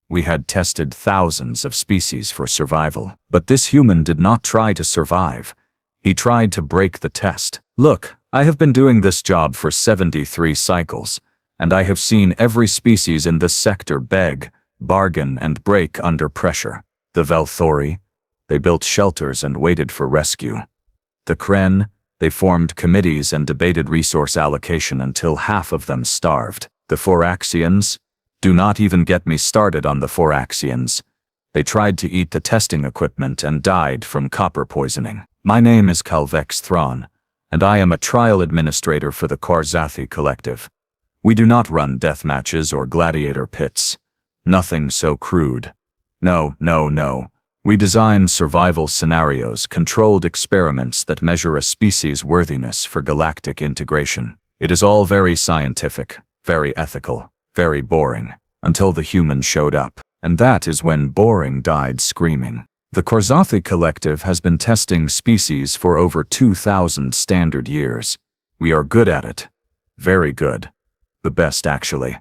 We had tested thousands of species for survival, but this human did not try to survive. He tried to break the test. Look, I have been doing this job for 73 cycles, and I have seen every species in this sector beg, bargain, and break under pressure. The Velthori, they built shelters and waited for rescue. The Kren, they formed committees and debated resource allocation until half of them starved. The Phoraxians, do not even get me started on the Phoraxians. They tried to eat the testing equipment and died from copper poisoning. My name is Calvex Thrawn, and I am a trial administrator for the Qarzathi Collective. We do not run death matches or gladiator pits. Nothing so crude. No. We design survival scenarios, controlled experiments that measure a species' worthiness for galactic integration. It is all very scientific, very ethical, very boring, until the human showed up. And that is when boring died screaming. The Qarzathi Collective has been testing species for over 2,000 standard years. We are good at it. Very good. The best, actually.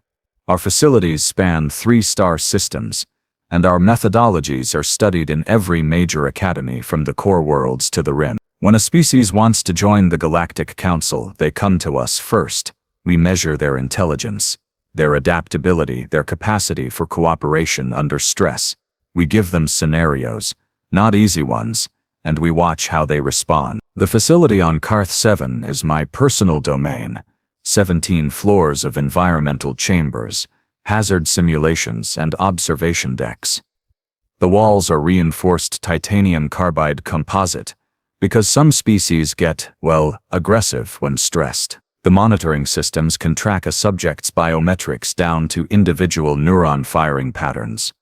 Our facilities span 3-star systems, and our methodologies are studied in every major academy from the core worlds to the rim. When a species wants to join the Galactic Council, they come to us first. We measure their intelligence, their adaptability, their capacity for cooperation under stress. We give them scenarios, not easy ones, and we watch how they respond. The facility on Karth 7 is my personal domain. 17 floors of environmental chambers, hazard simulations, and observation decks. The walls are reinforced titanium carbide composite, because some species get, well, aggressive when stressed. The monitoring systems can track a subject's biometrics down to individual neuron firing patterns.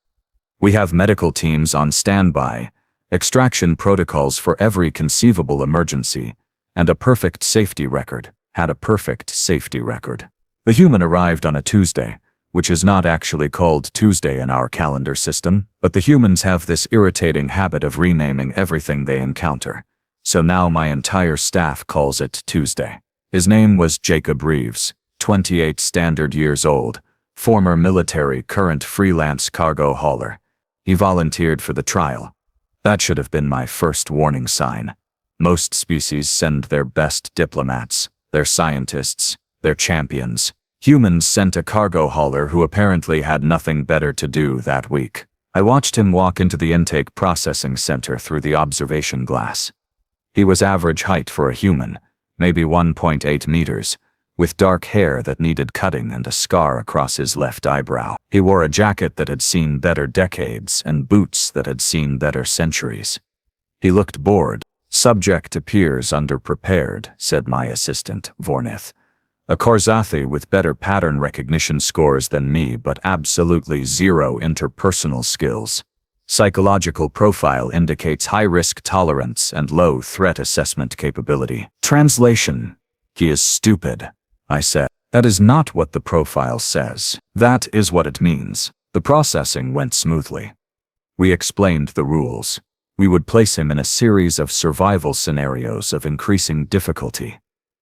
We have medical teams on standby, extraction protocols for every conceivable emergency, and a perfect safety record. Had a perfect safety record. The human arrived on a Tuesday, which is not actually called Tuesday in our calendar system, but the humans have this irritating habit of renaming everything they encounter. So now my entire staff calls it Tuesday. His name was Jacob Reeves, 28 standard years old, former military, current freelance cargo hauler. He volunteered for the trial. That should have been my first warning sign. Most species send their best diplomats, their scientists, their champions. Humans sent a cargo hauler who apparently had nothing better to do that week. I watched him walk into the intake processing center through the observation glass. He was average height for a human, maybe 1.8 meters, with dark hair that needed cutting and a scar across his left eyebrow. He wore a jacket that had seen better decades and boots that had seen better centuries. He looked bored. Subject appears underprepared, said my assistant, Vornith. A Qarzathi with better pattern recognition scores than me, but absolutely zero interpersonal skills. Psychological profile indicates high risk tolerance and low threat assessment capability. Translation: he is stupid, I said. That is not what the profile says. That is what it means. The processing went smoothly. We explained the rules. We would place him in a series of survival scenarios of increasing difficulty.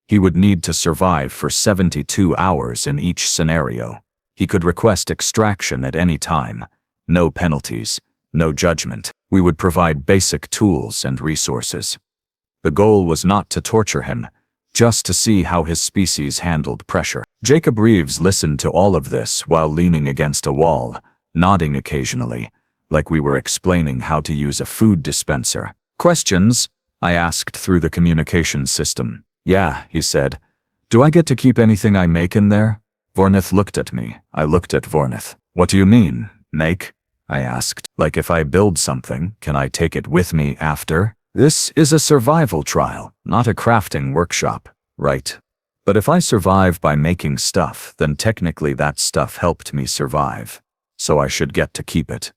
He would need to survive for 72 hours in each scenario. He could request extraction at any time. No penalties, no judgment. We would provide basic tools and resources. The goal was not to torture him, just to see how his species handled pressure. Jacob Reeves listened to all of this while leaning against a wall, nodding occasionally, like we were explaining how to use a food dispenser. Questions? I asked through the communication system. Yeah, he said. Do I get to keep anything I make in there? Vornith looked at me. I looked at Vornith. What do you mean, make? I asked. Like if I build something, can I take it with me after? This is a survival trial, not a crafting workshop, right? But if I survive by making stuff, then technically that stuff helped me survive. So I should get to keep it.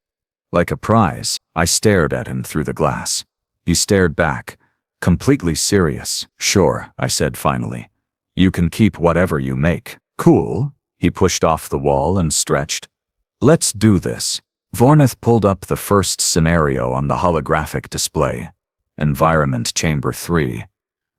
Like a prize. I stared at him through the glass. He stared back, completely serious. Sure, I said finally. You can keep whatever you make. Cool. He pushed off the wall and stretched. Let's do this. Vornith pulled up the first scenario on the holographic display. Environment Chamber 3.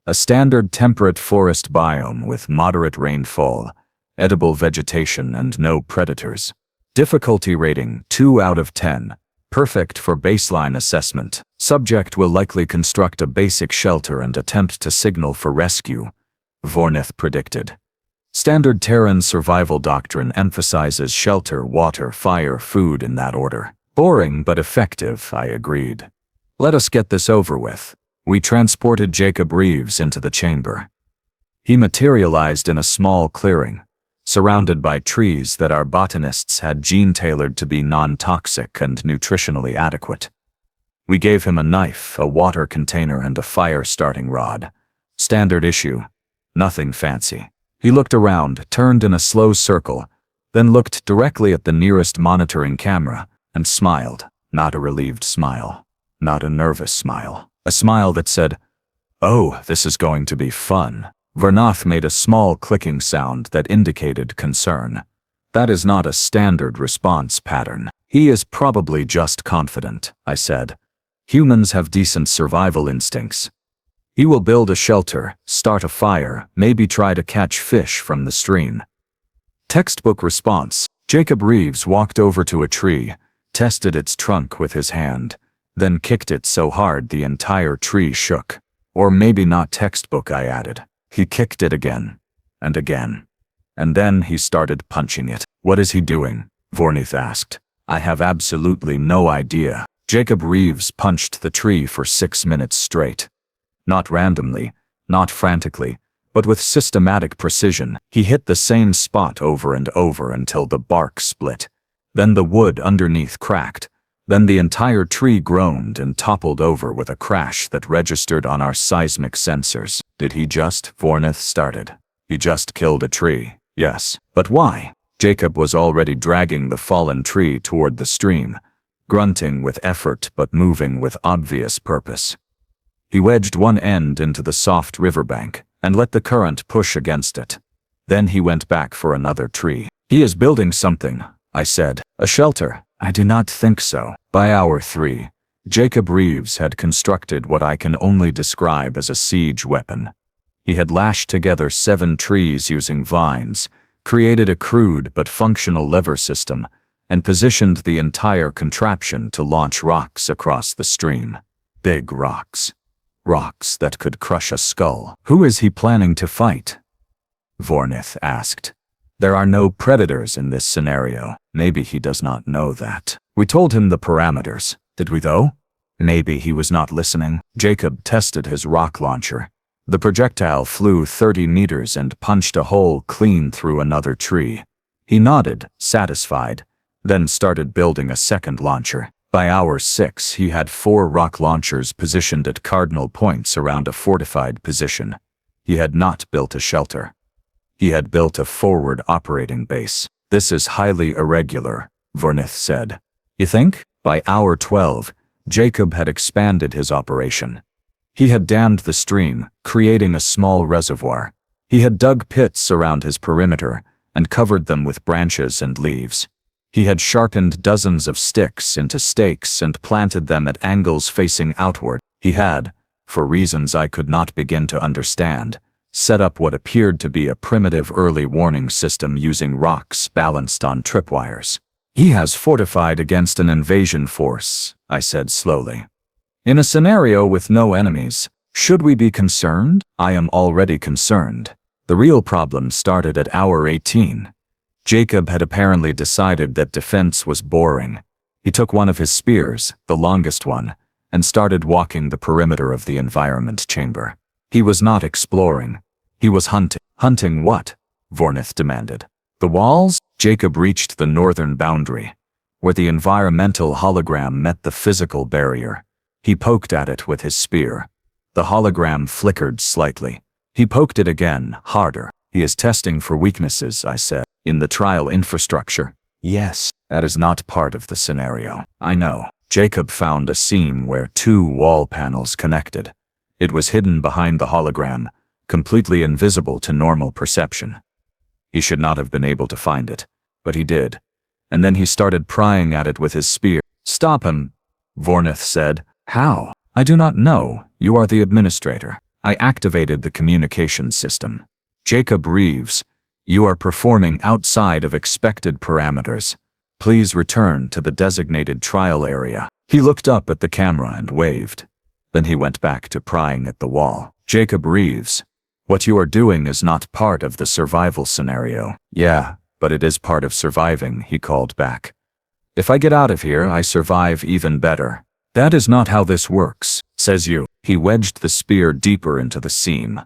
A standard temperate forest biome with moderate rainfall, edible vegetation, and no predators. Difficulty rating 2 out of 10. Perfect for baseline assessment. Subject will likely construct a basic shelter and attempt to signal for rescue, Vornith predicted. Standard Terran survival doctrine emphasizes shelter, water, fire, food in that order. Boring but effective, I agreed. Let us get this over with. We transported Jacob Reeves into the chamber. He materialized in a small clearing, surrounded by trees that our botanists had gene-tailored to be non-toxic and nutritionally adequate. We gave him a knife, a water container, and a fire-starting rod. Standard issue. Nothing fancy. He looked around, turned in a slow circle, then looked directly at the nearest monitoring camera and smiled. Not a relieved smile. Not a nervous smile. A smile that said, "Oh, this is going to be fun." Vernoth made a small clicking sound that indicated concern. That is not a standard response pattern. He is probably just confident, I said. Humans have decent survival instincts. He will build a shelter, start a fire, maybe try to catch fish from the stream. Textbook response. Jacob Reeves walked over to a tree, tested its trunk with his hand, then kicked it so hard the entire tree shook. Or maybe not textbook, I added. He kicked it again, and again. And then he started punching it. What is he doing? Vornith asked. I have absolutely no idea. Jacob Reeves punched the tree for 6 minutes straight. Not randomly, not frantically, but with systematic precision. He hit the same spot over and over until the bark split. Then the wood underneath cracked. Then the entire tree groaned and toppled over with a crash that registered on our seismic sensors. Did he just? Vornith started. He just killed a tree. Yes. But why? Jacob was already dragging the fallen tree toward the stream, grunting with effort but moving with obvious purpose. He wedged one end into the soft riverbank and let the current push against it. Then he went back for another tree. He is building something, I said. A shelter. I do not think so. By hour 3, Jacob Reeves had constructed what I can only describe as a siege weapon. He had lashed together 7 trees using vines, created a crude but functional lever system, and positioned the entire contraption to launch rocks across the stream. Big rocks. Rocks that could crush a skull. Who is he planning to fight? Vornith asked. There are no predators in this scenario. Maybe he does not know that. We told him the parameters. Did we though? Maybe he was not listening. Jacob tested his rock launcher. The projectile flew 30 meters and punched a hole clean through another tree. He nodded, satisfied, then started building a second launcher. By hour 6, he had 4 rock launchers positioned at cardinal points around a fortified position. He had not built a shelter. He had built a forward operating base. This is highly irregular, Vornith said. You think? By hour 12, Jacob had expanded his operation. He had dammed the stream, creating a small reservoir. He had dug pits around his perimeter and covered them with branches and leaves. He had sharpened dozens of sticks into stakes and planted them at angles facing outward. He had, for reasons I could not begin to understand, set up what appeared to be a primitive early warning system using rocks balanced on tripwires. He has fortified against an invasion force, I said slowly. In a scenario with no enemies, should we be concerned? I am already concerned. The real problem started at hour 18. Jacob had apparently decided that defense was boring. He took one of his spears, the longest one, and started walking the perimeter of the environment chamber. He was not exploring. He was hunting. Hunting what? Vornith demanded. The walls? Jacob reached the northern boundary, where the environmental hologram met the physical barrier. He poked at it with his spear. The hologram flickered slightly. He poked it again, harder. He is testing for weaknesses, I said. In the trial infrastructure? Yes, that is not part of the scenario. I know. Jacob found a seam where 2 wall panels connected. It was hidden behind the hologram, completely invisible to normal perception. He should not have been able to find it, but he did. And then he started prying at it with his spear. Stop him, Vornith said. How? I do not know. You are the administrator. I activated the communication system. Jacob Reeves, you are performing outside of expected parameters. Please return to the designated trial area. He looked up at the camera and waved. Then he went back to prying at the wall. Jacob Reeves, what you are doing is not part of the survival scenario. Yeah, but it is part of surviving, he called back. If I get out of here, I survive even better. That is not how this works, says you. He wedged the spear deeper into the seam.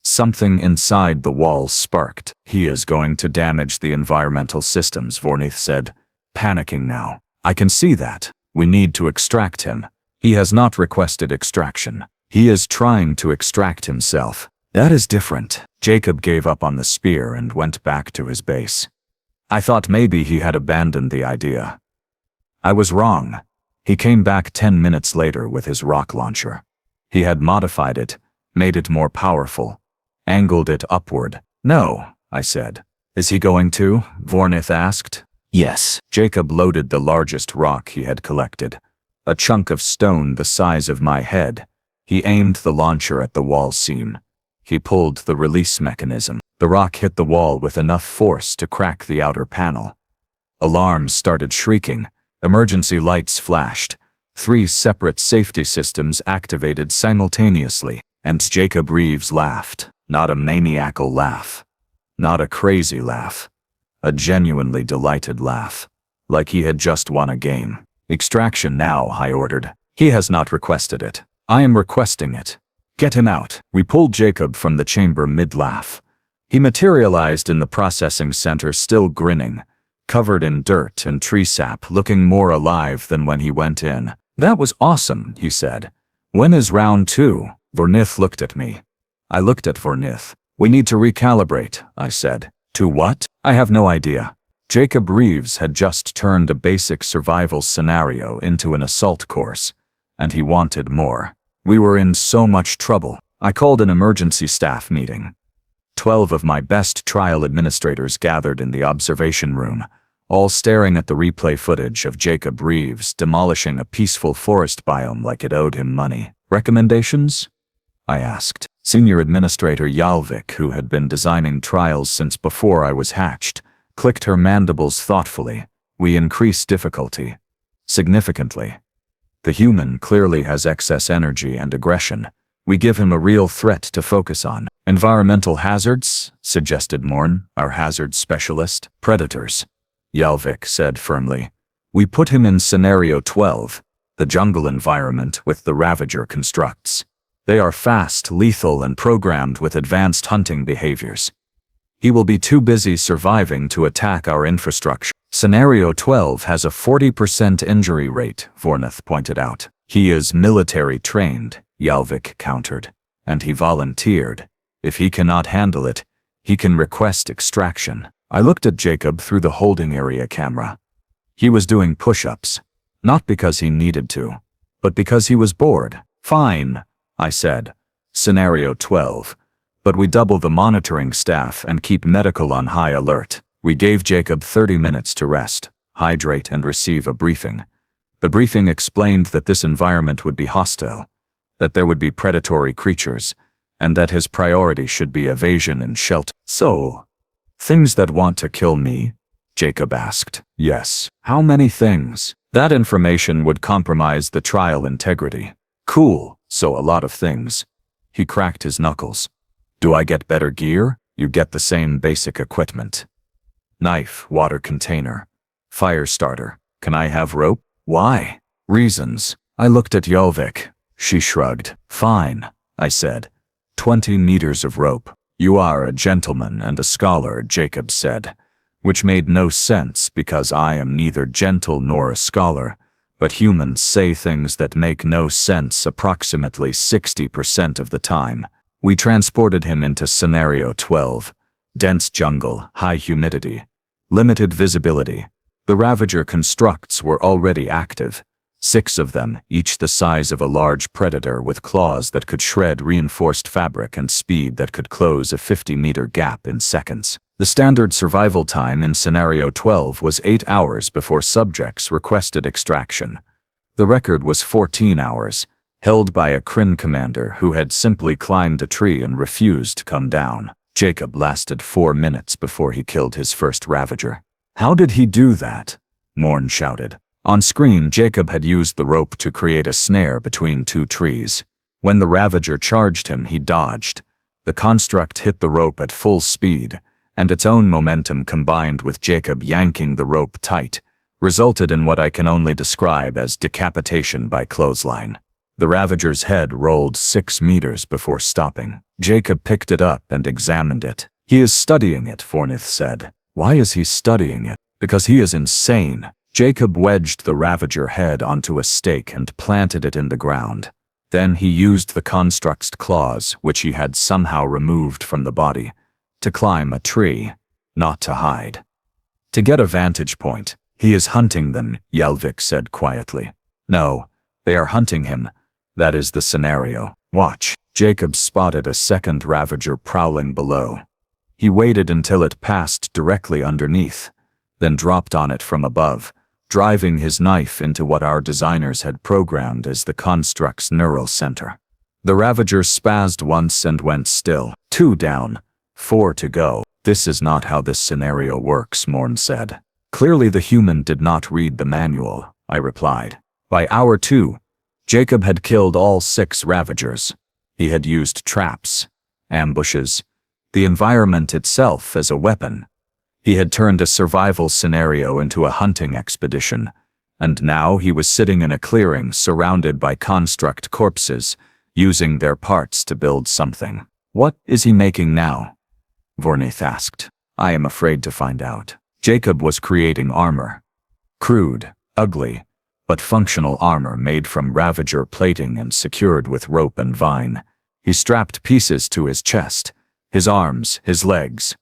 Something inside the wall sparked. He is going to damage the environmental systems, Vornith said, panicking now. I can see that. We need to extract him. He has not requested extraction. He is trying to extract himself. That is different. Jacob gave up on the spear and went back to his base. I thought maybe he had abandoned the idea. I was wrong. He came back 10 minutes later with his rock launcher. He had modified it, made it more powerful, angled it upward. No, I said. Is he going to? Vornith asked. Yes. Jacob loaded the largest rock he had collected, a chunk of stone the size of my head. He aimed the launcher at the wall seam. He pulled the release mechanism. The rock hit the wall with enough force to crack the outer panel. Alarms started shrieking. Emergency lights flashed. 3 separate safety systems activated simultaneously, and Jacob Reeves laughed. Not a maniacal laugh. Not a crazy laugh. A genuinely delighted laugh. Like he had just won a game. Extraction now, I ordered. He has not requested it. I am requesting it. Get him out. We pulled Jacob from the chamber mid-laugh. He materialized in the processing center still grinning, covered in dirt and tree sap, looking more alive than when he went in. That was awesome, he said. When is round 2? Vornith looked at me. I looked at Vornith. We need to recalibrate, I said. To what? I have no idea. Jacob Reeves had just turned a basic survival scenario into an assault course, and he wanted more. We were in so much trouble. I called an emergency staff meeting. 12 of my best trial administrators gathered in the observation room, all staring at the replay footage of Jacob Reeves demolishing a peaceful forest biome like it owed him money. Recommendations? I asked. Senior Administrator Yalvik, who had been designing trials since before I was hatched, clicked her mandibles thoughtfully. We increase difficulty. Significantly. The human clearly has excess energy and aggression. We give him a real threat to focus on. Environmental hazards, suggested Morn, our hazard specialist. Predators, Yalvik said firmly. We put him in Scenario 12, the jungle environment with the Ravager constructs. They are fast, lethal, and programmed with advanced hunting behaviors. He will be too busy surviving to attack our infrastructure. Scenario 12 has a 40% injury rate, Vornith pointed out. He is military trained, Yalvik countered, and he volunteered. If he cannot handle it, he can request extraction. I looked at Jacob through the holding area camera. He was doing push-ups, not because he needed to, but because he was bored. Fine, I said. Scenario 12. But we double the monitoring staff and keep medical on high alert. We gave Jacob 30 minutes to rest, hydrate, and receive a briefing. The briefing explained that this environment would be hostile, that there would be predatory creatures, and that his priority should be evasion and shelter. So, things that want to kill me? Jacob asked. Yes. How many things? That information would compromise the trial integrity. Cool. So a lot of things. He cracked his knuckles. Do I get better gear? You get the same basic equipment. Knife, water container, fire starter. Can I have rope? Why? Reasons. I looked at Yalvik. She shrugged. Fine, I said. 20 meters of rope. You are a gentleman and a scholar, Jacob said, which made no sense because I am neither gentle nor a scholar. But humans say things that make no sense approximately 60% of the time. We transported him into Scenario 12. Dense jungle, high humidity, limited visibility. The Ravager constructs were already active. 6 of them, each the size of a large predator with claws that could shred reinforced fabric and speed that could close a 50-meter gap in seconds. The standard survival time in Scenario 12 was 8 hours before subjects requested extraction. The record was 14 hours, held by a Kryn commander who had simply climbed a tree and refused to come down. Jacob lasted 4 minutes before he killed his first Ravager. How did he do that? Morn shouted. On screen, Jacob had used the rope to create a snare between two trees. When the Ravager charged him, he dodged. The construct hit the rope at full speed, and its own momentum combined with Jacob yanking the rope tight, resulted in what I can only describe as decapitation by clothesline. The Ravager's head rolled 6 meters before stopping. Jacob picked it up and examined it. He is studying it, Fornith said. Why is he studying it? Because he is insane. Jacob wedged the Ravager head onto a stake and planted it in the ground. Then he used the construct's claws, which he had somehow removed from the body, to climb a tree, not to hide. To get a vantage point. He is hunting them, Yelvik said quietly. No, they are hunting him. That is the scenario. Watch. Jacob spotted a second Ravager prowling below. He waited until it passed directly underneath, then dropped on it from above, driving his knife into what our designers had programmed as the construct's neural center. The Ravager spazzed once and went still. 2 down, 4 to go. This is not how this scenario works, Morn said. Clearly the human did not read the manual, I replied. By hour 2, Jacob had killed all 6 Ravagers. He had used traps, ambushes, the environment itself as a weapon. He had turned a survival scenario into a hunting expedition, and now he was sitting in a clearing surrounded by construct corpses, using their parts to build something. What is he making now? Vornith asked. I am afraid to find out. Jacob was creating armor. Crude, ugly, but functional armor made from Ravager plating and secured with rope and vine. He strapped pieces to his chest, his arms, his legs.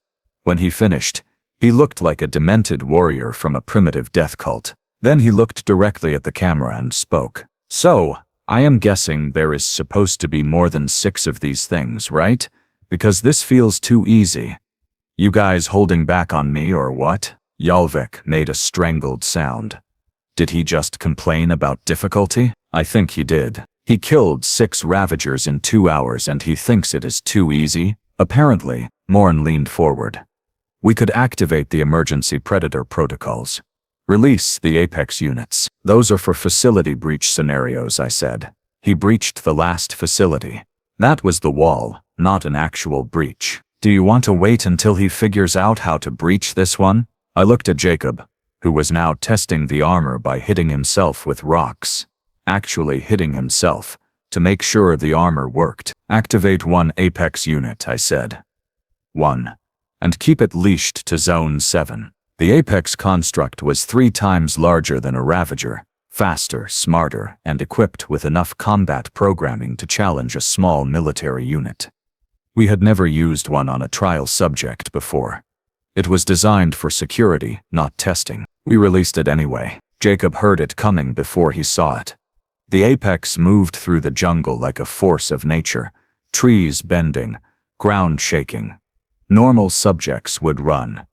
When he finished, he looked like a demented warrior from a primitive death cult. Then he looked directly at the camera and spoke. So, I am guessing there is supposed to be more than 6 of these things, right? Because this feels too easy. You guys holding back on me or what? Yalvik made a strangled sound. Did he just complain about difficulty? I think he did. He killed 6 Ravagers in 2 hours and he thinks it is too easy? Apparently, Morn leaned forward. We could activate the emergency predator protocols. Release the Apex units. Those are for facility breach scenarios, I said. He breached the last facility. That was the wall, not an actual breach. Do you want to wait until he figures out how to breach this one? I looked at Jacob, who was now testing the armor by hitting himself with rocks. Actually hitting himself, to make sure the armor worked. Activate 1 Apex unit, I said. 1. And keep it leashed to Zone 7. The Apex construct was 3 times larger than a Ravager, faster, smarter, and equipped with enough combat programming to challenge a small military unit. We had never used one on a trial subject before. It was designed for security, not testing. We released it anyway. Jacob heard it coming before he saw it. The Apex moved through the jungle like a force of nature, trees bending, ground shaking. Normal subjects would run.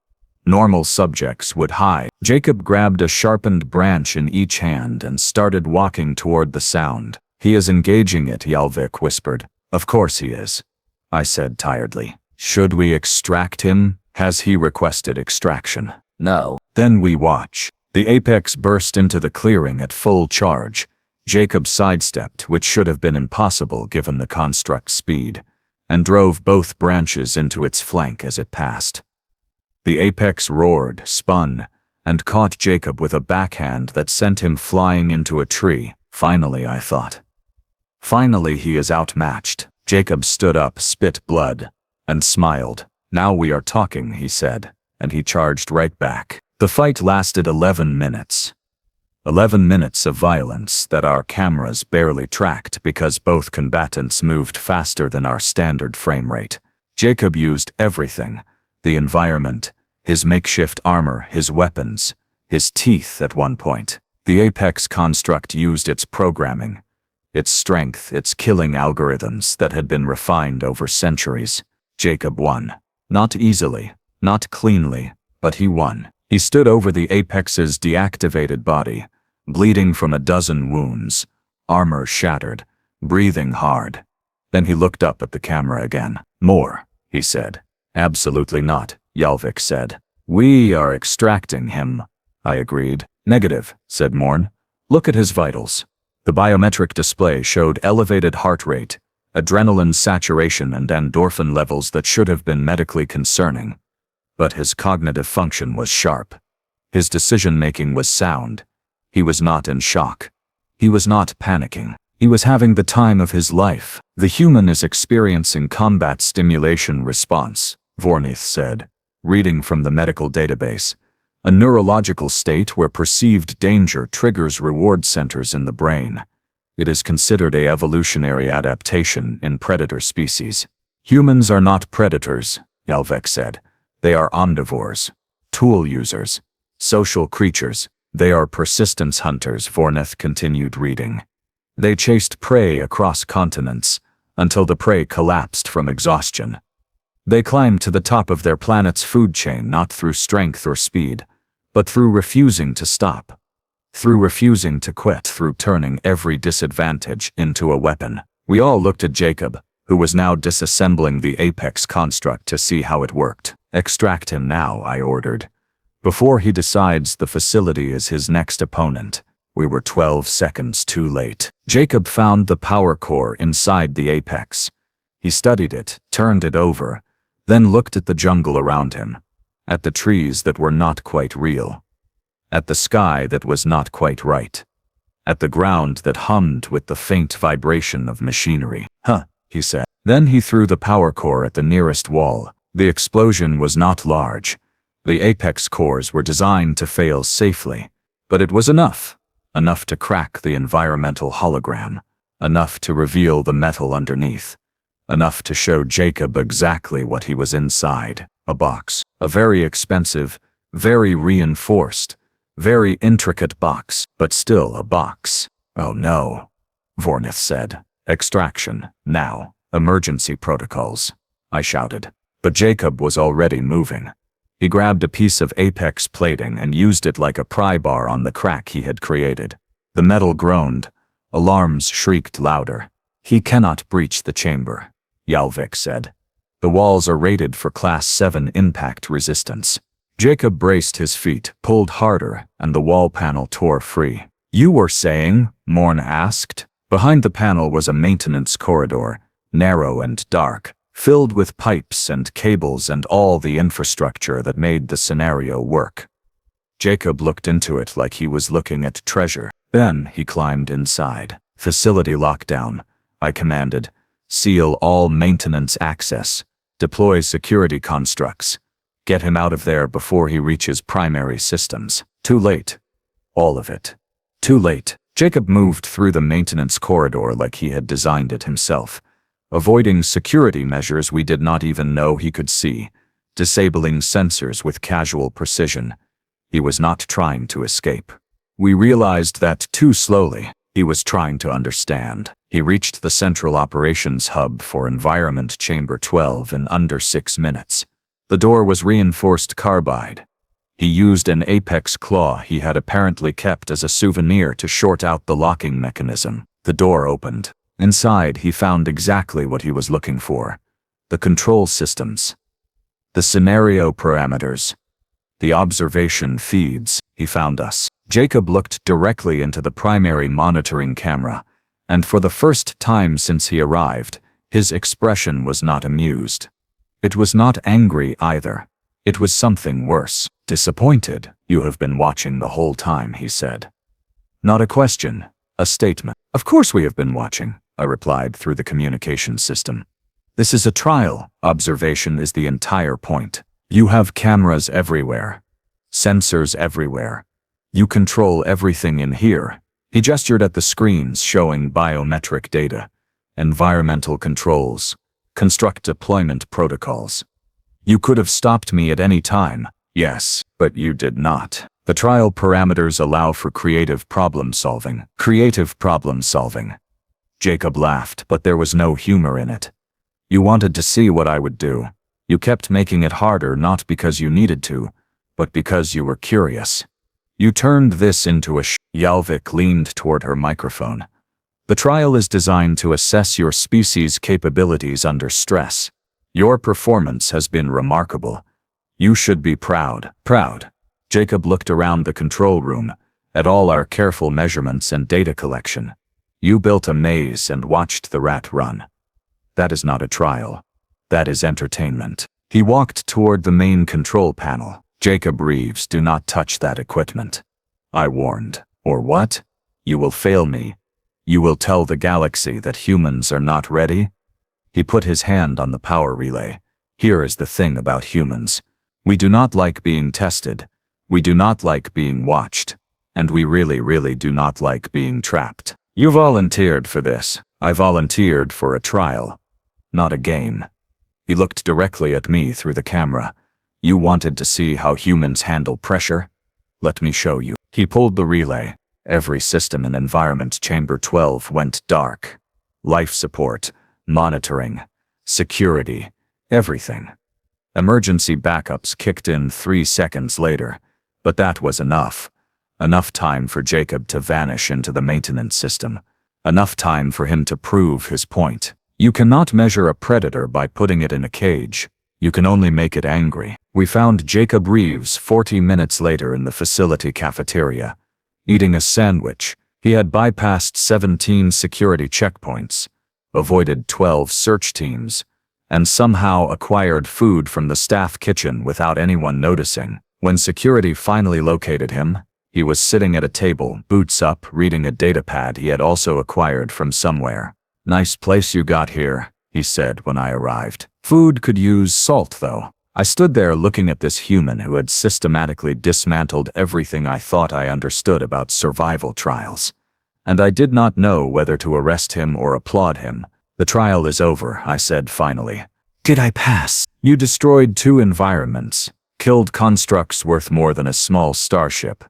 Normal subjects would hide. Jacob grabbed a sharpened branch in each hand and started walking toward the sound. He is engaging it, Yalvik whispered. Of course he is, I said tiredly. Should we extract him? Has he requested extraction? No. Then we watch. The Apex burst into the clearing at full charge. Jacob sidestepped, which should have been impossible given the construct's speed, and drove both branches into its flank as it passed. The Apex roared, spun, and caught Jacob with a backhand that sent him flying into a tree. Finally, I thought. Finally, he is outmatched. Jacob stood up, spit blood, and smiled. Now we are talking, he said, and he charged right back. The fight lasted 11 minutes. 11 minutes of violence that our cameras barely tracked because both combatants moved faster than our standard frame rate. Jacob used everything. The environment, his makeshift armor, his weapons, his teeth at one point. The Apex construct used its programming, its strength, its killing algorithms that had been refined over centuries. Jacob won. Not easily, not cleanly, but he won. He stood over the Apex's deactivated body, bleeding from a dozen wounds, armor shattered, breathing hard. Then he looked up at the camera again. More, he said. Absolutely not, Yalvik said. We are extracting him, I agreed. Negative, said Morn. Look at his vitals. The biometric display showed elevated heart rate, adrenaline saturation and endorphin levels that should have been medically concerning. But his cognitive function was sharp. His decision-making was sound. He was not in shock. He was not panicking. He was having the time of his life. The human is experiencing combat stimulation response, Vornith said, reading from the medical database. A neurological state where perceived danger triggers reward centers in the brain. It is considered an evolutionary adaptation in predator species. Humans are not predators, Galactic said. They are omnivores, tool users, social creatures. They are persistence hunters, Vornith continued reading. They chased prey across continents until the prey collapsed from exhaustion. They climbed to the top of their planet's food chain not through strength or speed, but through refusing to stop, through refusing to quit, through turning every disadvantage into a weapon. We all looked at Jacob, who was now disassembling the Apex construct to see how it worked. Extract him now, I ordered. Before he decides the facility is his next opponent. We were 12 seconds too late. Jacob found the power core inside the Apex. He studied it, turned it over, then looked at the jungle around him. At the trees that were not quite real. At the sky that was not quite right. At the ground that hummed with the faint vibration of machinery. Huh, he said. Then he threw the power core at the nearest wall. The explosion was not large. The Apex cores were designed to fail safely. But it was enough. Enough to crack the environmental hologram. Enough to reveal the metal underneath. Enough to show Jacob exactly what he was inside. A box. A very expensive, very reinforced, very intricate box, but still a box. Oh no, Vornith said. Extraction, now. Emergency protocols, I shouted. But Jacob was already moving. He grabbed a piece of Apex plating and used it like a pry bar on the crack he had created. The metal groaned. Alarms shrieked louder. He cannot breach the chamber, Galactic said. The walls are rated for Class 7 impact resistance. Jacob braced his feet, pulled harder, and the wall panel tore free. You were saying? Morn asked. Behind the panel was a maintenance corridor, narrow and dark, filled with pipes and cables and all the infrastructure that made the scenario work. Jacob looked into it like he was looking at treasure. Then he climbed inside. Facility lockdown, I commanded. Seal all maintenance access. Deploy security constructs. Get him out of there before he reaches primary systems. Too late. All of it. Too late. Jacob moved through the maintenance corridor like he had designed it himself, avoiding security measures we did not even know he could see, disabling sensors with casual precision. He was not trying to escape. We realized that too slowly. He was trying to understand. He reached the central operations hub for Environment Chamber 12 in under 6 minutes. The door was reinforced carbide. He used an Apex claw he had apparently kept as a souvenir to short out the locking mechanism. The door opened. Inside, he found exactly what he was looking for. The control systems. The scenario parameters. The observation feeds. He found us. Jacob looked directly into the primary monitoring camera, and for the first time since he arrived, his expression was not amused. It was not angry either. It was something worse. Disappointed. You have been watching the whole time, he said. Not a question, a statement. Of course we have been watching, I replied through the communication system. This is a trial. Observation is the entire point. You have cameras everywhere. Sensors everywhere. You control everything in here. He gestured at the screens showing biometric data, environmental controls, construct deployment protocols. You could have stopped me at any time, yes, but you did not. The trial parameters allow for creative problem solving. Creative problem solving. Jacob laughed, but there was no humor in it. You wanted to see what I would do. You kept making it harder not because you needed to, but because you were curious. You turned this into a Galactic leaned toward her microphone. The trial is designed to assess your species' capabilities under stress. Your performance has been remarkable. You should be proud. Proud. Jacob looked around the control room, at all our careful measurements and data collection. You built a maze and watched the rat run. That is not a trial. That is entertainment. He walked toward the main control panel. Jacob Reeves, do not touch that equipment. I warned. Or what? You will fail me. You will tell the galaxy that humans are not ready? He put his hand on the power relay. Here is the thing about humans. We do not like being tested. We do not like being watched. And we really do not like being trapped. You volunteered for this. I volunteered for a trial. Not a game. He looked directly at me through the camera. You wanted to see how humans handle pressure? Let me show you. He pulled the relay. Every system in Environment Chamber 12 went dark. Life support, monitoring, security, everything. Emergency backups kicked in 3 seconds later, but that was enough. Enough time for Jacob to vanish into the maintenance system. Enough time for him to prove his point. You cannot measure a predator by putting it in a cage. You can only make it angry. We found Jacob Reeves 40 minutes later in the facility cafeteria, eating a sandwich. He had bypassed 17 security checkpoints, avoided 12 search teams, and somehow acquired food from the staff kitchen without anyone noticing. When security finally located him, he was sitting at a table, boots up, reading a datapad he had also acquired from somewhere. Nice place you got here, he said when I arrived. Food could use salt, though. I stood there looking at this human who had systematically dismantled everything I thought I understood about survival trials. And I did not know whether to arrest him or applaud him. The trial is over, I said finally. Did I pass? You destroyed 2 environments, killed constructs worth more than a small starship,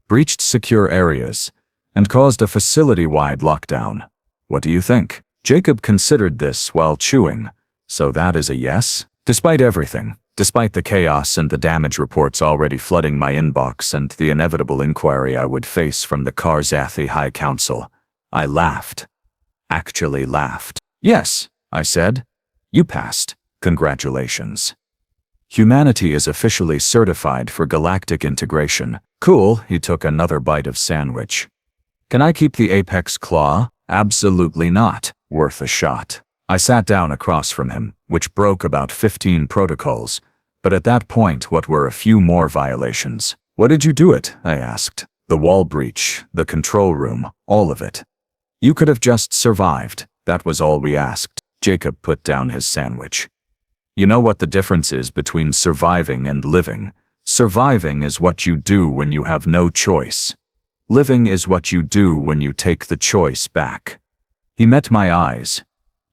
breached secure areas, and caused a facility-wide lockdown. What do you think? Jacob considered this while chewing. So that is a yes? Despite everything, despite the chaos and the damage reports already flooding my inbox and the inevitable inquiry I would face from the Karzathi High Council, I laughed. Actually laughed. Yes, I said. You passed. Congratulations. Humanity is officially certified for galactic integration. Cool, he took another bite of sandwich. Can I keep the apex claw? Absolutely not. Worth a shot. I sat down across from him, which broke about 15 protocols, but at that point what were a few more violations? What did you do it? I asked. The wall breach, the control room, all of it. You could have just survived. That was all we asked. Jacob put down his sandwich. You know what the difference is between surviving and living? Surviving is what you do when you have no choice. Living is what you do when you take the choice back. He met my eyes.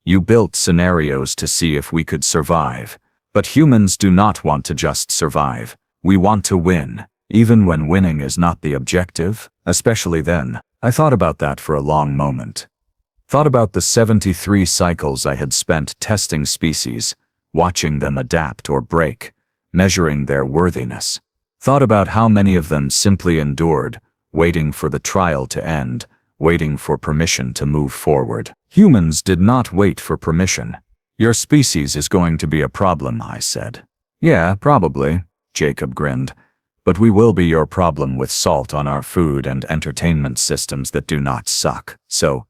You built scenarios to see if we could survive. But humans do not want to just survive. We want to win, even when winning is not the objective, especially then. I thought about that for a long moment. Thought about the 73 cycles I had spent testing species, watching them adapt or break, measuring their worthiness. Thought about how many of them simply endured, waiting for the trial to end, waiting for permission to move forward. Humans did not wait for permission. Your species is going to be a problem, I said. Yeah, probably, Jacob grinned. But we will be your problem with salt on our food and entertainment systems that do not suck. So,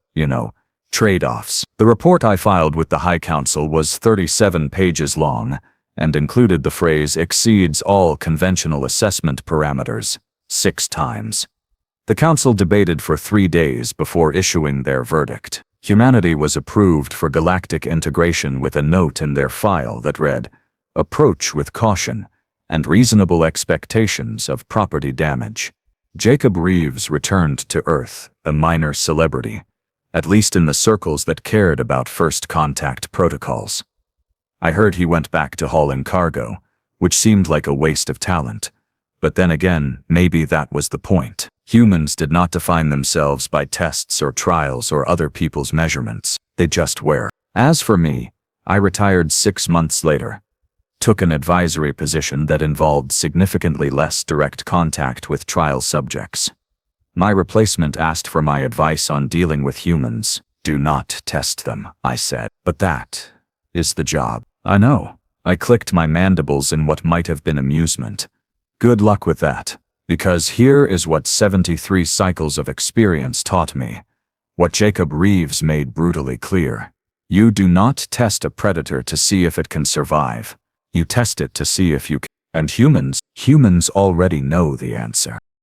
trade-offs. The report I filed with the High Council was 37 pages long and included the phrase exceeds all conventional assessment parameters 6 times. The Council debated for 3 days before issuing their verdict. Humanity was approved for galactic integration with a note in their file that read, "Approach with caution and reasonable expectations of property damage." Jacob Reeves returned to Earth, a minor celebrity, at least in the circles that cared about first contact protocols. I heard he went back to hauling cargo, which seemed like a waste of talent. But then again, maybe that was the point. Humans did not define themselves by tests or trials or other people's measurements. They just were. As for me, I retired 6 months later. Took an advisory position that involved significantly less direct contact with trial subjects. My replacement asked for my advice on dealing with humans. Do not test them, I said. But that is the job. I know. I clicked my mandibles in what might have been amusement. Good luck with that. Because here is what 73 cycles of experience taught me. What Jacob Reeves made brutally clear. You do not test a predator to see if it can survive. You test it to see if you can. And humans already know the answer.